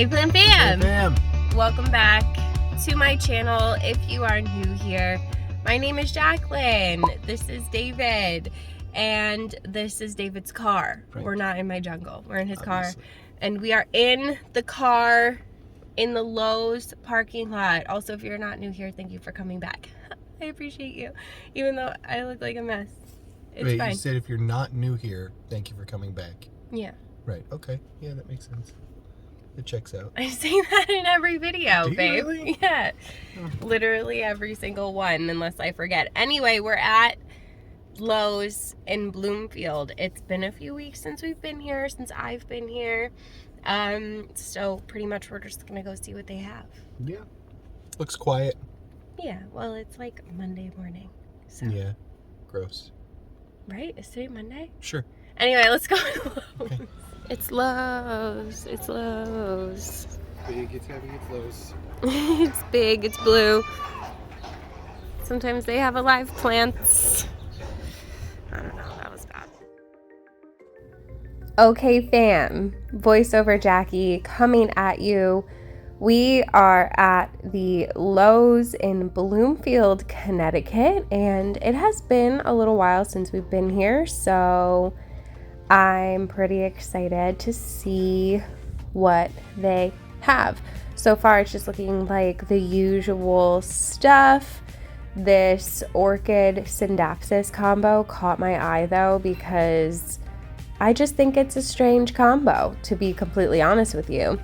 Hey Plant Fam! Hey fam! Welcome back to my channel. If you are new here, my name is Jacqueline. This is David. And this is David's car. Right. We're not in my jungle. We're in his Obviously. car. And we are in the car in the Lowe's parking lot. Also, if you're not new here, thank you for coming back. I appreciate you. Even though I look like a mess. It's Wait, fine. you said if you're not new here, thank you for coming back. Yeah. Right, okay. Yeah, that makes sense. It checks out. I say that in every video, Do you babe. really? Yeah. Oh. Literally every single one, unless I forget. Anyway, we're at Lowe's in Bloomfield. It's been a few weeks since we've been here, since I've been here. So pretty much we're just gonna go see what they have. Yeah. Looks quiet. Yeah, well, it's like Monday morning. So. Yeah. Gross. Right? Is today Monday? Sure. Anyway, let's go to Lowe's. Okay. It's Lowe's. It's Lowe's. Big, it's heavy, it's Lowe's. It's big, it's blue. Sometimes they have alive plants. I don't know, that was bad. Okay, fam. Voiceover Jackie coming at you. We are at the Lowe's in Bloomfield, Connecticut, and it has been a little while since we've been here, so I'm pretty excited to see what they have. So far, it's just looking like the usual stuff. This Orchid Syndapsis combo caught my eye though, because I just think it's a strange combo, to be completely honest with you.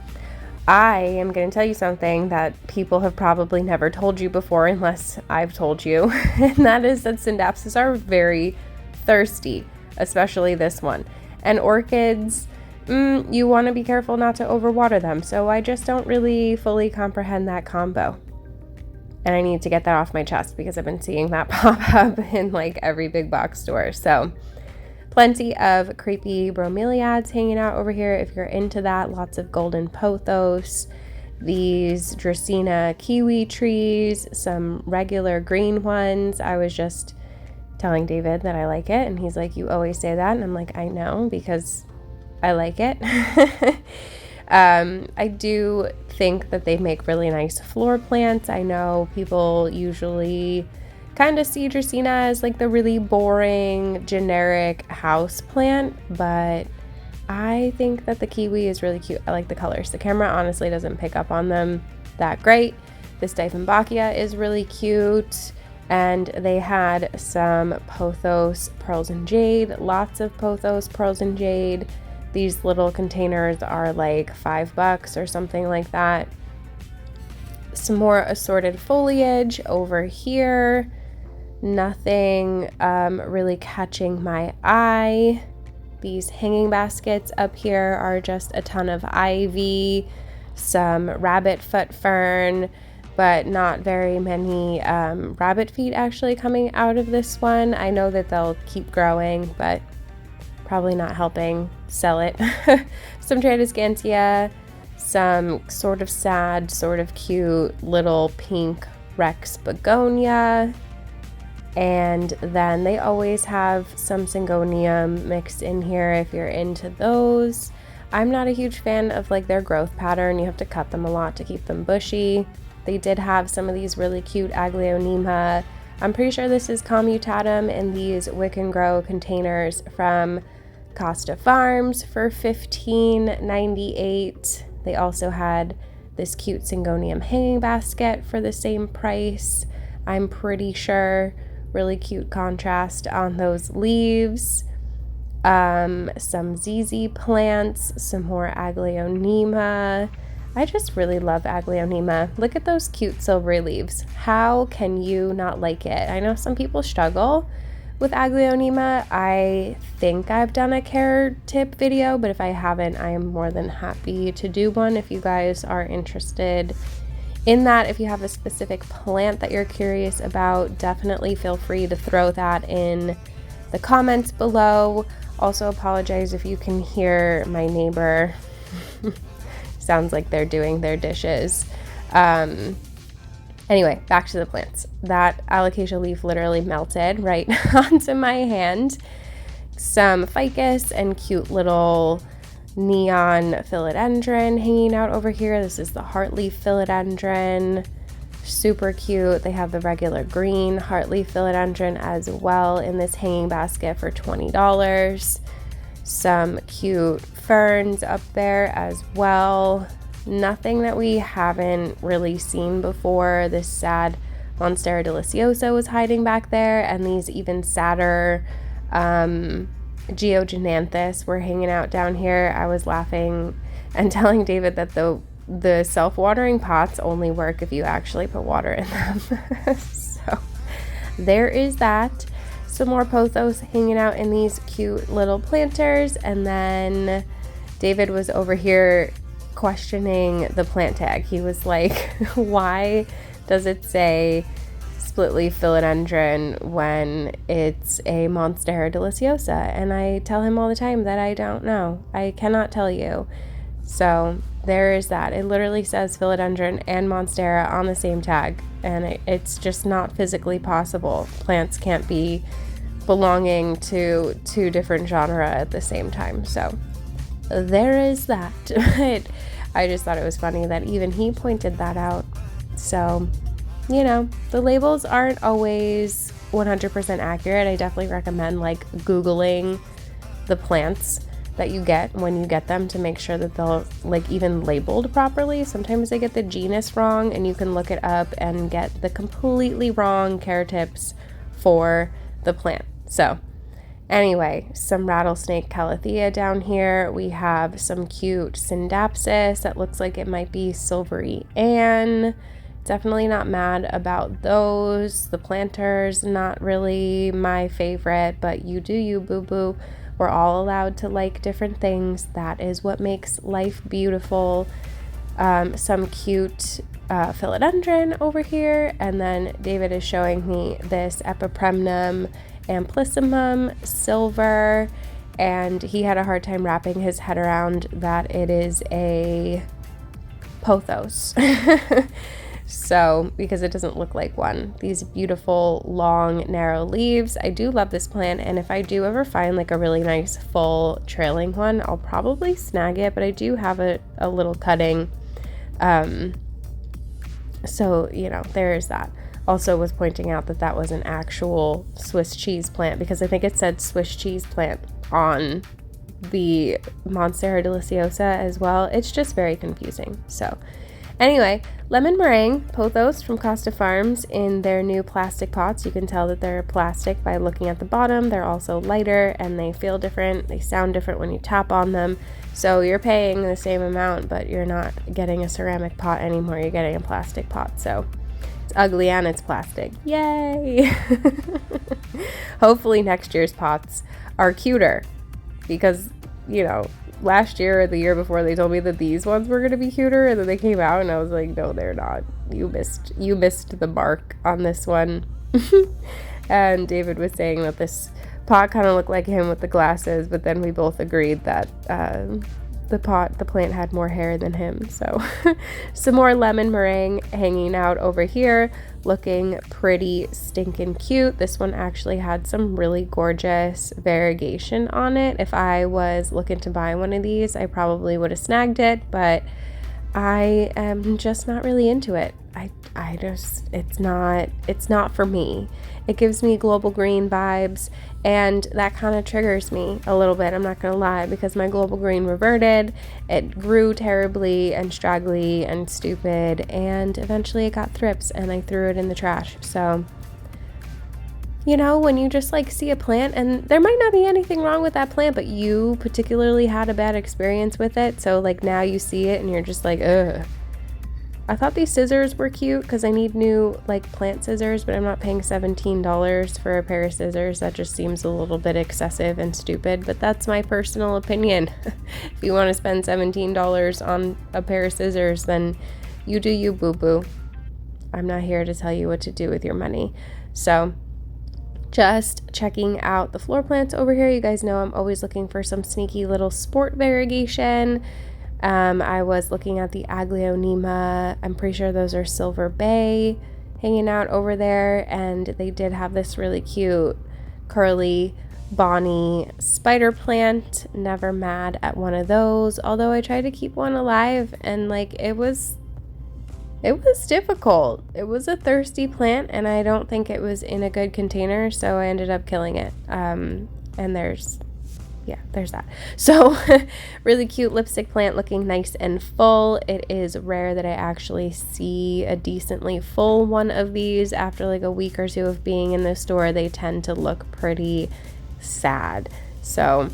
I am going to tell you something that people have probably never told you before unless I've told you, and that is that Syndapsis are very thirsty, especially this one. And orchids, you want to be careful not to overwater them, so I just don't really fully comprehend that combo. And I need to get that off my chest because I've been seeing that pop up in like every big box store. So plenty of creepy bromeliads hanging out over here if you're into that. Lots of golden pothos, these Dracaena kiwi trees, some regular green ones. I was just telling David that I like it, and he's like, you always say that, and I'm like, I know, because I like it. I do think that they make really nice floor plants. I know people usually kind of see Dracaena as like the really boring generic house plant, but I think that the kiwi is really cute. I like the colors. The camera honestly doesn't pick up on them that great. This Dieffenbachia is really cute, and they had some pothos pearls and jade, lots of pothos pearls and jade. These little containers are like $5 or something like that. Some more assorted foliage over here. Nothing really catching my eye. These hanging baskets up here are just a ton of ivy, some rabbit foot fern, but not very many rabbit feet actually coming out of this one. I know that they'll keep growing, but probably not helping sell it. Some Tradescantia, some sort of sad, sort of cute little pink Rex begonia. And then they always have some Syngonium mixed in here if you're into those. I'm not a huge fan of like their growth pattern. You have to cut them a lot to keep them bushy. They did have some of these really cute Aglaonema. I'm pretty sure this is Commutatum in these Wick and Grow containers from Costa Farms for $15.98. They also had this cute Syngonium hanging basket for the same price, I'm pretty sure. Really cute contrast on those leaves. Some ZZ plants, some more Aglaonema. I just really love Aglaonema. Look at those cute silvery leaves. How can you not like it? I know some people struggle with Aglaonema. I think I've done a care tip video, but if I haven't, I am more than happy to do one if you guys are interested in that. If you have a specific plant that you're curious about, definitely feel free to throw that in the comments below. Also apologize if you can hear my neighbor. Sounds like they're doing their dishes. Anyway, back to the plants. That alocasia leaf literally melted right onto my hand. Some ficus and cute little neon philodendron hanging out over here. This is the heartleaf philodendron. Super cute. They have the regular green heartleaf philodendron as well in this hanging basket for $20. Some cute ferns up there as well. Nothing that we haven't really seen before. This sad Monstera deliciosa was hiding back there, and these even sadder Geogenanthus were hanging out down here. I was laughing and telling David that the self-watering pots only work if you actually put water in them. So there is that. Some more pothos hanging out in these cute little planters, and then David was over here questioning the plant tag. He was like, why does it say split leaf philodendron when it's a Monstera deliciosa? And I tell him all the time that I don't know. I cannot tell you. So there is that. It literally says philodendron and Monstera on the same tag, and it's just not physically possible. Plants can't be belonging to two different genera at the same time. So there is that. I just thought it was funny that even he pointed that out. So, you know, the labels aren't always 100% accurate. I definitely recommend like Googling the plants that you get when you get them to make sure that they're like even labeled properly. Sometimes they get the genus wrong, and you can look it up and get the completely wrong care tips for the plant. So anyway, some rattlesnake calathea down here. We have some cute syndapsis that looks like it might be silvery Ann. Definitely not mad about those. The planters, not really my favorite, but you do you, boo-boo. We're all allowed to like different things. That is what makes life beautiful. Some cute philodendron over here, and then David is showing me this Epipremnum amplissimum silver, and he had a hard time wrapping his head around that it is a pothos. So, because it doesn't look like one. These beautiful, long, narrow leaves. I do love this plant, and if I do ever find like a really nice full trailing one, I'll probably snag it, but I do have a little cutting. So, you know, there's that. Also was pointing out that that was an actual Swiss cheese plant, because I think it said Swiss cheese plant on the Monstera deliciosa as well. It's just very confusing. So anyway, lemon meringue pothos from Costa Farms in their new plastic pots. You can tell that they're plastic by looking at the bottom. They're also lighter, and they feel different. They sound different when you tap on them. So you're paying the same amount, but you're not getting a ceramic pot anymore. You're getting a plastic pot. So it's ugly and it's plastic. Yay! Hopefully next year's pots are cuter, because, you know, last year or the year before they told me that these ones were going to be cuter, and then they came out and I was like, no, they're not. You missed the mark on this one. And David was saying that this pot kind of looked like him with the glasses, but then we both agreed that the plant had more hair than him. So some more lemon meringue hanging out over here, looking pretty stinking cute. This one actually had some really gorgeous variegation on it. If I was looking to buy one of these, I probably would have snagged it, but I am just not really into it. It's not for me. It gives me global green vibes, and that kind of triggers me a little bit, I'm not gonna lie, because my global green reverted. It grew terribly and straggly and stupid, and eventually it got thrips and I threw it in the trash. So, you know, when you just like see a plant, and there might not be anything wrong with that plant, but you particularly had a bad experience with it, so like now you see it and you're just like, ugh. I thought these scissors were cute because I need new like plant scissors, but I'm not paying $17 for a pair of scissors. That just seems a little bit excessive and stupid, but that's my personal opinion. If you want to spend $17 on a pair of scissors, then you do you, boo-boo. I'm not here to tell you what to do with your money. So just checking out the floor plants over here. You guys know I'm always looking for some sneaky little sport variegation. I was looking at the Aglaonema. I'm pretty sure those are Silver Bay hanging out over there, and they did have this really cute curly Bonnie spider plant, never mad at one of those, although I tried to keep one alive and like it was difficult. It was a thirsty plant and I don't think it was in a good container, so I ended up killing it. And there's that. So really cute lipstick plant, looking nice and full. It is rare that I actually see a decently full one of these after like a week or two of being in the store. They tend to look pretty sad. So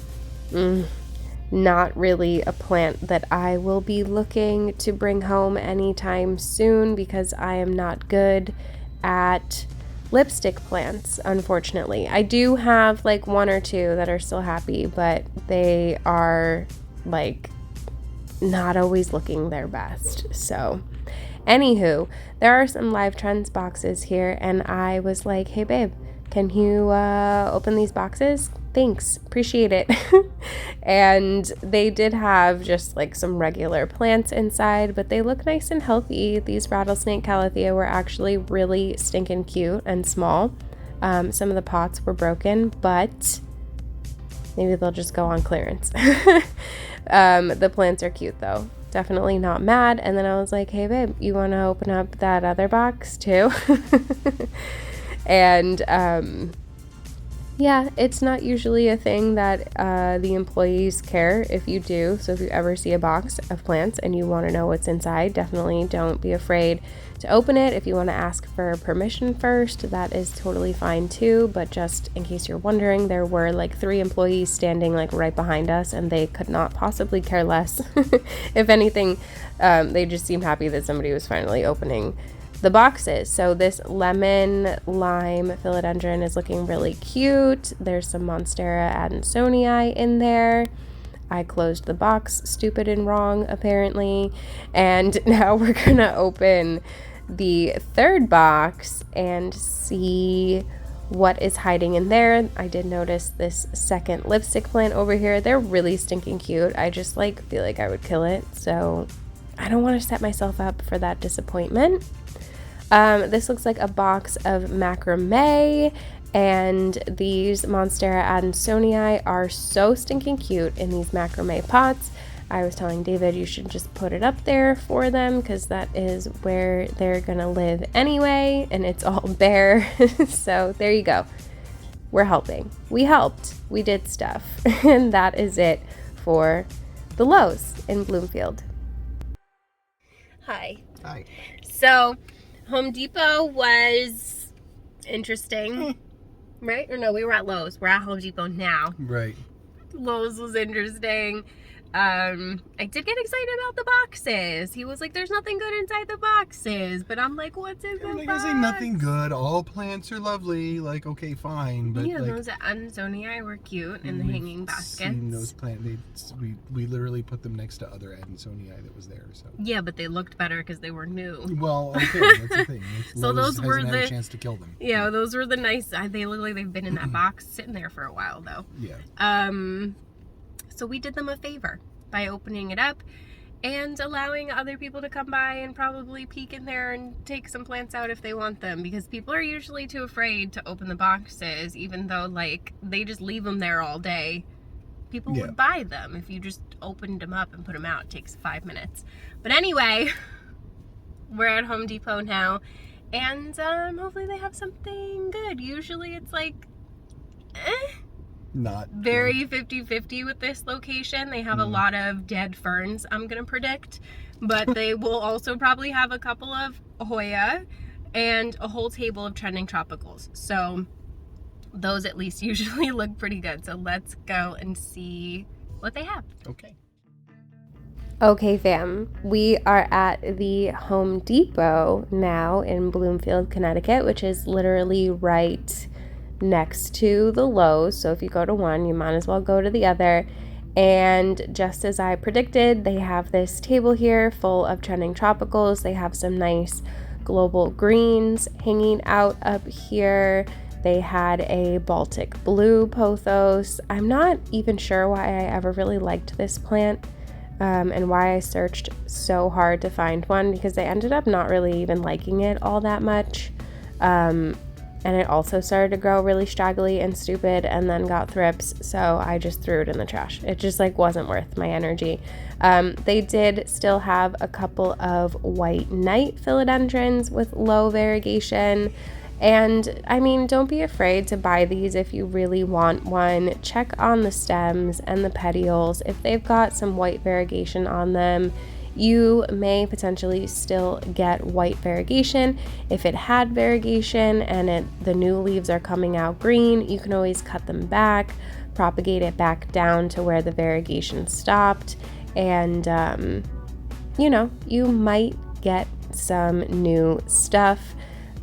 not really a plant that I will be looking to bring home anytime soon because I am not good at lipstick plants, unfortunately. I do have like one or two that are still happy, but they are like not always looking their best. So anywho, there are some Live Trends boxes here and I was like, hey babe, can you open these boxes? Thanks, appreciate it. And they did have just like some regular plants inside, but they look nice and healthy. These rattlesnake calathea were actually really stinking cute and small. Some of the pots were broken, but maybe they'll just go on clearance. The plants are cute though. Definitely not mad. And then I was like, hey babe, you want to open up that other box too? And yeah, it's not usually a thing that the employees care if you do. So if you ever see a box of plants and you want to know what's inside, definitely don't be afraid to open it. If you want to ask for permission first, that is totally fine too. But just in case you're wondering, there were like 3 employees standing like right behind us and they could not possibly care less. If anything, they just seemed happy that somebody was finally opening the boxes. So this lemon lime philodendron is looking really cute. There's some Monstera adansonii in there. I closed the box stupid and wrong apparently, and now we're gonna open the 3rd box and see what is hiding in there. I did notice this second lipstick plant over here. They're really stinking cute. I just like feel like I would kill it, so I don't want to set myself up for that disappointment. This looks like a box of macrame, and these Monstera adansonii are so stinking cute in these macrame pots. I was telling David you should just put it up there for them because that is where they're gonna live anyway, and it's all bare. So there you go. We're helping. We helped. We did stuff. And that is it for the Lowe's in Bloomfield. Hi. Hi. So Home Depot was interesting, right? Or no, we were at Lowe's. We're at Home Depot now. Right. Lowe's was interesting. I did get excited about the boxes. He was like, there's nothing good inside the boxes. But I'm like, what's in the box? I say nothing good. All plants are lovely. Like, okay, fine. But yeah, like, those adansonii were cute in the hanging baskets. Seen those plants. We literally put them next to other adansonii that was there. So yeah, but they looked better because they were new. Well, okay, that's the thing. So those were hasn't had a chance to kill them. Yeah, those were the nice. They look like they've been in that box sitting there for a while though. Yeah. So we did them a favor by opening it up and allowing other people to come by and probably peek in there and take some plants out if they want them, because people are usually too afraid to open the boxes, even though like they just leave them there all day. People would buy them if you just opened them up and put them out. It takes 5 minutes. But anyway, we're at Home Depot now, and hopefully they have something good. Usually it's like not very 50-50 with this location. They have a lot of dead ferns, I'm gonna predict, but they will also probably have a couple of Hoya and a whole table of trending tropicals. So those at least usually look pretty good. So let's go and see what they have. Okay fam, we are at the Home Depot now in Bloomfield, Connecticut, which is literally right next to the Lowe's. So if you go to one, you might as well go to the other. And just as I predicted, they have this table here full of trending tropicals. They have some nice global greens hanging out up here. They had a Baltic blue pothos. I'm not even sure why I ever really liked this plant and why I searched so hard to find one, because I ended up not really even liking it all that much. and it also started to grow really straggly and stupid and then got thrips, so I just threw it in the trash. It just like wasn't worth my energy. They did still have a couple of white night philodendrons with low variegation. And I mean, don't be afraid to buy these if you really want one. Check on the stems and the petioles. If they've got some white variegation on them, you may potentially still get white variegation. If it had variegation and the new leaves are coming out green, you can always cut them back, propagate it back down to where the variegation stopped, and you know, you might get some new stuff.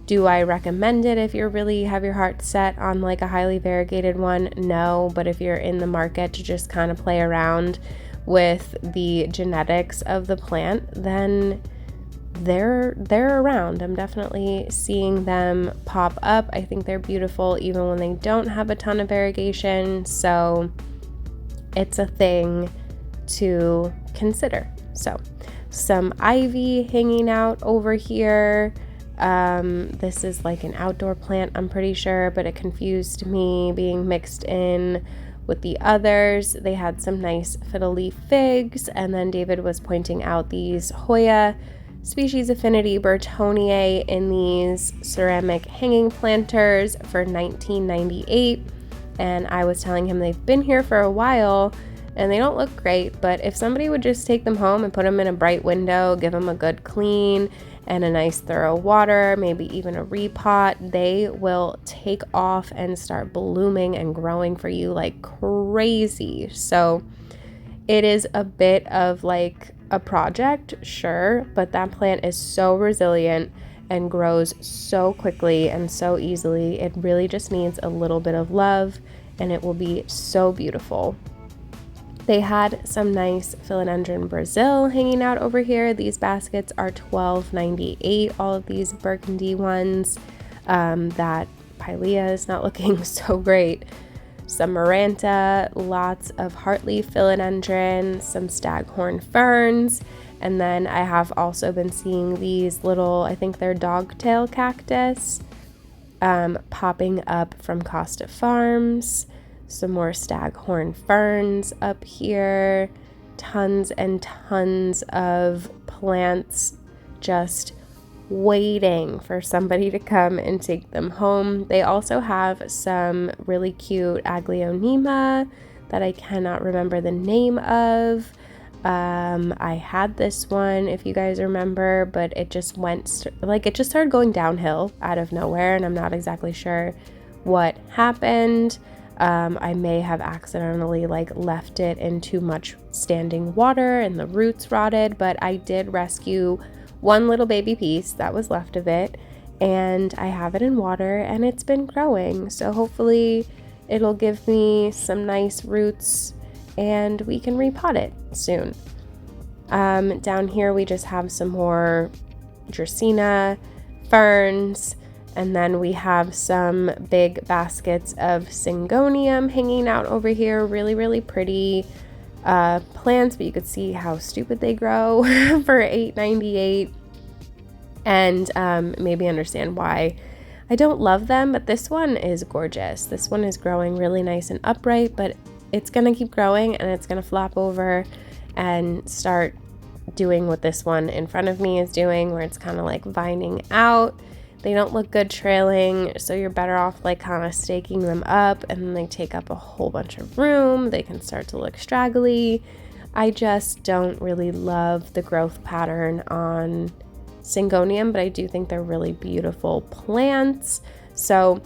Do I recommend it if you really have your heart set on like a highly variegated one? No, but if you're in the market to just kind of play around with the genetics of the plant, then they're around. I'm definitely seeing them pop up. I think they're beautiful even when they don't have a ton of variegation, so it's a thing to consider. So some ivy hanging out over here. This is like an outdoor plant, I'm pretty sure, but it confused me being mixed in with the others. They had some nice fiddle leaf figs, and then David was pointing out these Hoya species affinity Burtoniae in these ceramic hanging planters for $19.98, and I was telling him they've been here for a while and they don't look great, but if somebody would just take them home and put them in a bright window, give them a good clean and a nice thorough water, maybe even a repot, they will take off and start blooming and growing for you like crazy. So it is a bit of like a project, sure, but that plant is so resilient and grows so quickly and so easily. It really just needs a little bit of love and it will be so beautiful. They had some nice philodendron Brazil hanging out over here. These baskets are $12.98, all of these burgundy ones. That pilea is not looking so great. Some Maranta, lots of heartleaf philodendron, some staghorn ferns, and then I have also been seeing these little, I think they're dogtail cactus, popping up from Costa Farms. Some more staghorn ferns up here, tons and tons of plants just waiting for somebody to come and take them home. They also have some really cute Aglaonema that I cannot remember the name of. I had this one, if you guys remember, but it just started going downhill out of nowhere, and I'm not exactly sure what happened. I may have accidentally left it in too much standing water and the roots rotted, but I did rescue one little baby piece that was left of it, and I have it in water and it's been growing. So hopefully it'll give me some nice roots and we can repot it soon. Down here we just have some more Dracaena ferns. And then we have some big baskets of Syngonium hanging out over here. Really, really pretty plants, but you could see how stupid they grow for $8.98. And maybe understand why I don't love them, but this one is gorgeous. This one is growing really nice and upright, but it's going to keep growing and it's going to flop over and start doing what this one in front of me is doing, where it's kind of like vining out. They don't look good trailing, so you're better off kind of staking them up, and then they take up a whole bunch of room. They can start to look straggly. I just don't really love the growth pattern on Syngonium, but I do think they're really beautiful plants. So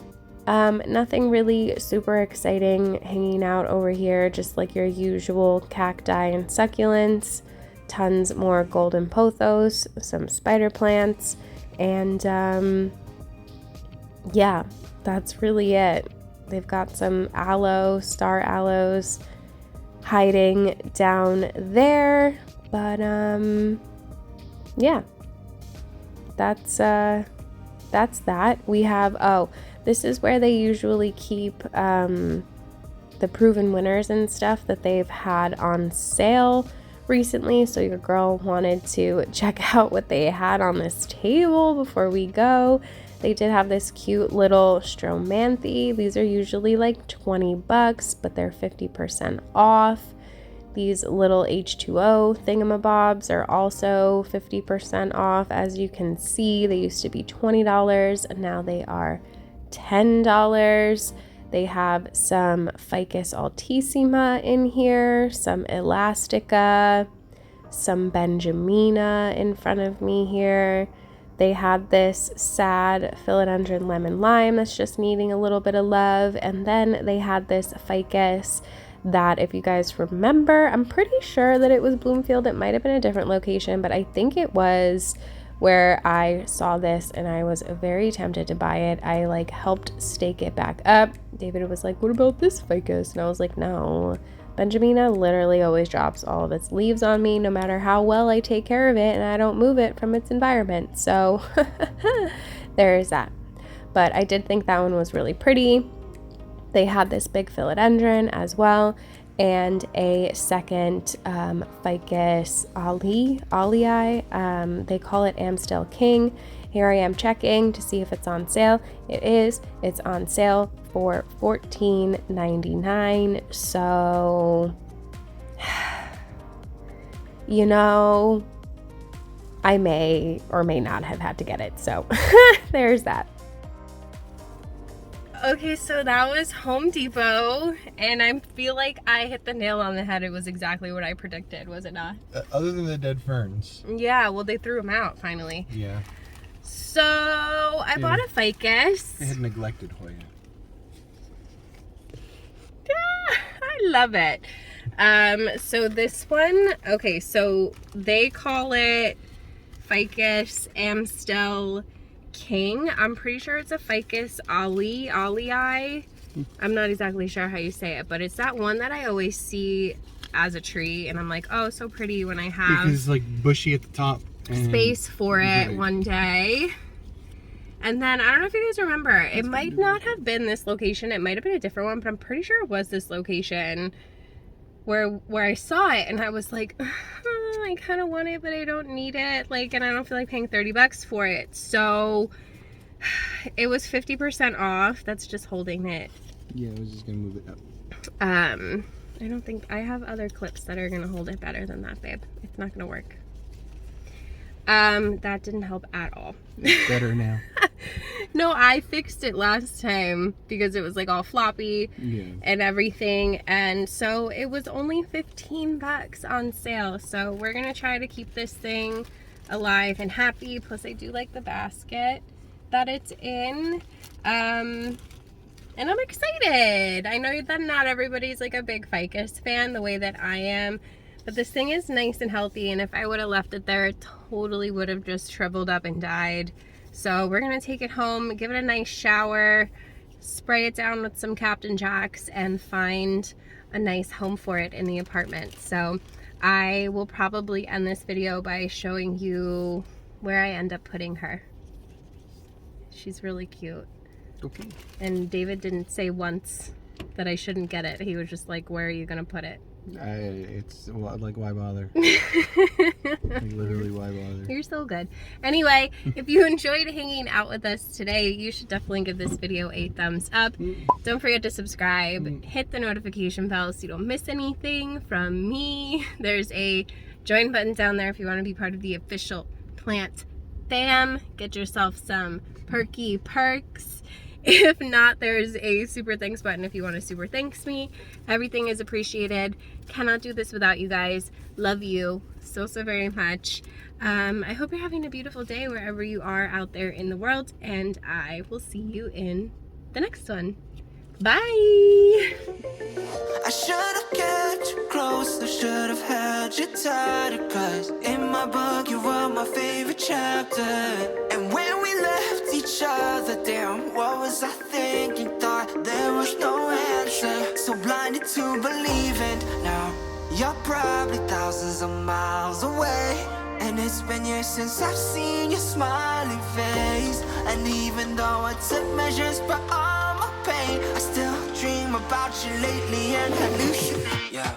nothing really super exciting hanging out over here, just like your usual cacti and succulents. Tons more golden pothos, some spider plants. And yeah, that's really it. They've got some aloe, star aloes hiding down there, but yeah, that's that. We have, this is where they usually keep the proven winners and stuff that they've had on sale recently, so your girl wanted to check out what they had on this table before we go. They did have this cute little Stromanthe. These are usually like 20 bucks, but they're 50% off. These little H2O thingamabobs are also 50% off. As you can see, they used to be $20 and now they are $10. They have some Ficus Altissima in here, some Elastica, some Benjamina in front of me here. They had this sad Philodendron Lemon Lime that's just needing a little bit of love. And then they had this Ficus that, if you guys remember, I'm pretty sure that it was Bloomfield. It might have been a different location, but I think it was where I saw this and I was very tempted to buy it. I like helped stake it back up. David was like, what about this Ficus? And I was like, no. Benjamina literally always drops all of its leaves on me, no matter how well I take care of it and I don't move it from its environment. So there is that. But I did think that one was really pretty. They had this big philodendron as well, and a second Ficus alii. They call it Amstel King. Here I am checking to see if it's on sale. It is. It's on sale for $14.99. So, you know, I may or may not have had to get it. So there's that. Okay, so that was Home Depot, and I feel like I hit the nail on the head. It was exactly what I predicted, was it not? Other than the dead ferns. Yeah, well, they threw them out finally. Yeah. So I bought a Ficus. They had neglected Hoya. I love it. So this one, okay, so they call it Ficus Amstel King. I'm pretty sure it's a Ficus alii. I'm not exactly sure how you say it, but it's that one that I always see as a tree, and I'm like, oh, so pretty when I have because it's like bushy at the top. Space for it one day. And then I don't know if you guys remember, it might not have been this location, it might have been a different one, but I'm pretty sure it was this location where I saw it and I was like, I kind of want it, but I don't need it, like, and I don't feel like paying 30 bucks for it. So it was 50% off. That's just holding it. Yeah, I was just gonna move it up. I don't think I have other clips that are gonna hold it better than that, babe. It's not gonna work. That didn't help at all. It's better now. No, I fixed it last time because it was like all floppy and everything, and so it was only 15 bucks on sale. So we're gonna try to keep this thing alive and happy. Plus I do like the basket that it's in, and I'm excited. I know that not everybody's like a big Ficus fan the way that I am, but this thing is nice and healthy, and if I would have left it there, it totally would have just shriveled up and died. So we're gonna take it home, give it a nice shower, spray it down with some Captain Jacks, and find a nice home for it in the apartment. So I will probably end this video by showing you where I end up putting her. She's really cute. Okay. And David didn't say once that I shouldn't get it. He was just like, where are you gonna put it? It's like, why bother? Like, literally, why bother? You're so good. Anyway, if you enjoyed hanging out with us today, you should definitely give this video a thumbs up. Don't forget to subscribe. Hit the notification bell so you don't miss anything from me. There's a join button down there if you want to be part of the official plant fam. Get yourself some perky perks. If not, there's a super thanks button if you want to super thanks me. Everything is appreciated. Cannot do this without you guys. Love you so very much. I hope you're having a beautiful day wherever you are out there in the world, and I will see you in the next one. Bye. I should have kept you close, I should have held you tighter, cause in my book you were my favorite chapter. And when we left each other, damn, what was I thinking? Thought there was no answer, so blinded to believing. Now you're probably thousands of miles away, and it's been years since I've seen your smiling face. And even though I took measures for all my pain, I still dream about you lately and hallucinate. Yeah.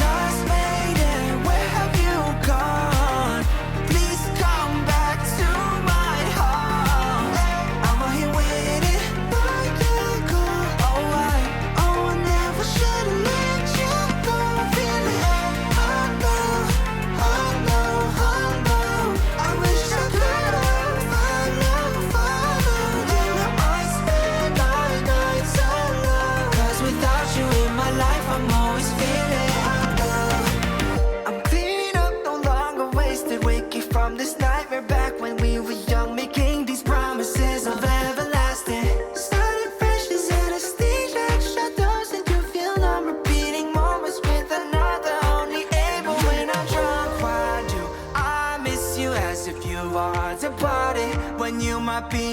Lost maiden, where have you gone? Please come back to my heart. I'm a might be